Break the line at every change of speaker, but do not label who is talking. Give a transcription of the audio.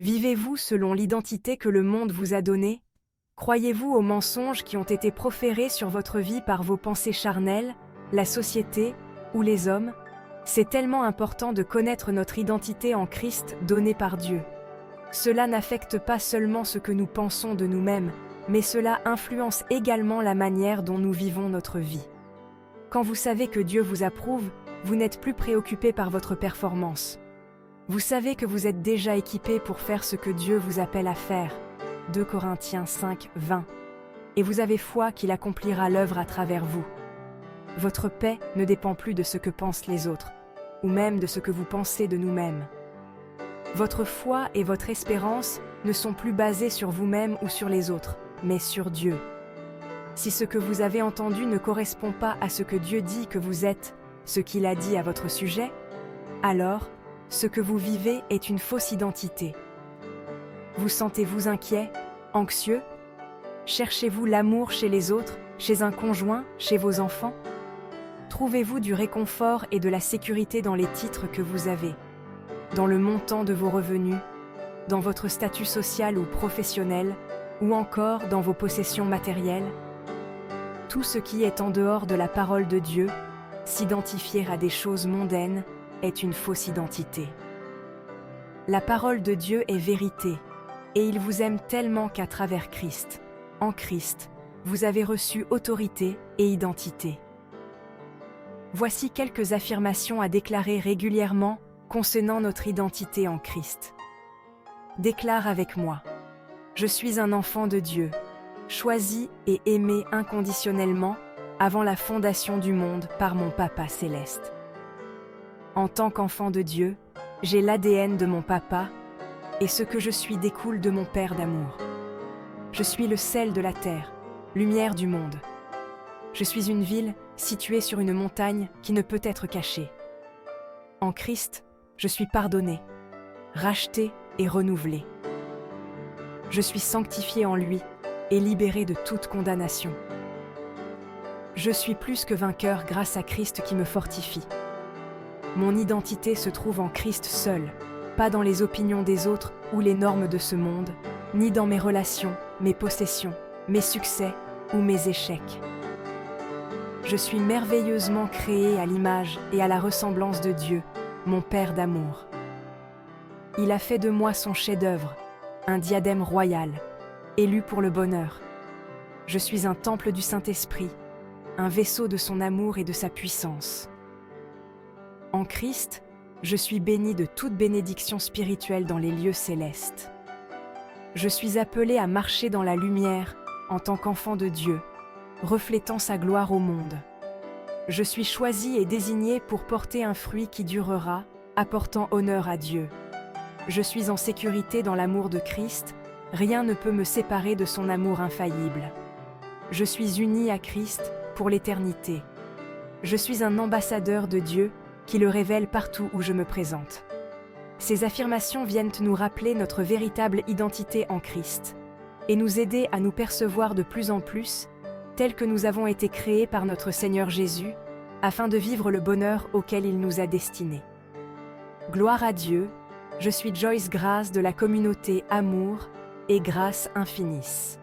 Vivez-vous selon l'identité que le monde vous a donnée? Croyez-vous aux mensonges qui ont été proférés sur votre vie par vos pensées charnelles, la société ou les hommes? C'est tellement important de connaître notre identité en Christ donnée par Dieu. Cela n'affecte pas seulement ce que nous pensons de nous-mêmes, mais cela influence également la manière dont nous vivons notre vie. Quand vous savez que Dieu vous approuve, vous n'êtes plus préoccupé par votre performance. Vous savez que vous êtes déjà équipé pour faire ce que Dieu vous appelle à faire. 2 Corinthiens 5, 20. Et vous avez foi qu'il accomplira l'œuvre à travers vous. Votre paix ne dépend plus de ce que pensent les autres, ou même de ce que vous pensez de nous-mêmes. Votre foi et votre espérance ne sont plus basées sur vous-même ou sur les autres, mais sur Dieu. Si ce que vous avez entendu ne correspond pas à ce que Dieu dit que vous êtes, ce qu'il a dit à votre sujet, alors, ce que vous vivez est une fausse identité. Vous sentez-vous inquiet, anxieux? Cherchez-vous l'amour chez les autres, chez un conjoint, chez vos enfants? Trouvez-vous du réconfort et de la sécurité dans les titres que vous avez, dans le montant de vos revenus, dans votre statut social ou professionnel, ou encore dans vos possessions matérielles? Tout ce qui est en dehors de la parole de Dieu, s'identifier à des choses mondaines, est une fausse identité. La parole de Dieu est vérité, et il vous aime tellement qu'à travers Christ, en Christ, vous avez reçu autorité et identité. Voici quelques affirmations à déclarer régulièrement concernant notre identité en Christ. Déclare avec moi: je suis un enfant de Dieu, choisi et aimé inconditionnellement avant la fondation du monde par mon Papa céleste. En tant qu'enfant de Dieu, j'ai l'ADN de mon Papa, et ce que je suis découle de mon Père d'amour. Je suis le sel de la terre, lumière du monde. Je suis une ville située sur une montagne qui ne peut être cachée. En Christ, je suis pardonné, racheté et renouvelé. Je suis sanctifié en lui et libéré de toute condamnation. Je suis plus que vainqueur grâce à Christ qui me fortifie. Mon identité se trouve en Christ seul, pas dans les opinions des autres ou les normes de ce monde, ni dans mes relations, mes possessions, mes succès ou mes échecs. Je suis merveilleusement créé à l'image et à la ressemblance de Dieu, mon Père d'amour. Il a fait de moi son chef-d'œuvre, un diadème royal, élu pour le bonheur. Je suis un temple du Saint-Esprit, un vaisseau de son amour et de sa puissance. En Christ, je suis béni de toute bénédiction spirituelle dans les lieux célestes. Je suis appelé à marcher dans la lumière en tant qu'enfant de Dieu, reflétant sa gloire au monde. Je suis choisi et désigné pour porter un fruit qui durera, apportant honneur à Dieu. Je suis en sécurité dans l'amour de Christ, rien ne peut me séparer de son amour infaillible. Je suis uni à Christ pour l'éternité. Je suis un ambassadeur de Dieu qui le révèle partout où je me présente. Ces affirmations viennent nous rappeler notre véritable identité en Christ et nous aider à nous percevoir de plus en plus tels que nous avons été créés par notre Seigneur Jésus afin de vivre le bonheur auquel il nous a destinés. Gloire à Dieu, je suis Joyce Grace de la communauté Amour et Grâce Infinis.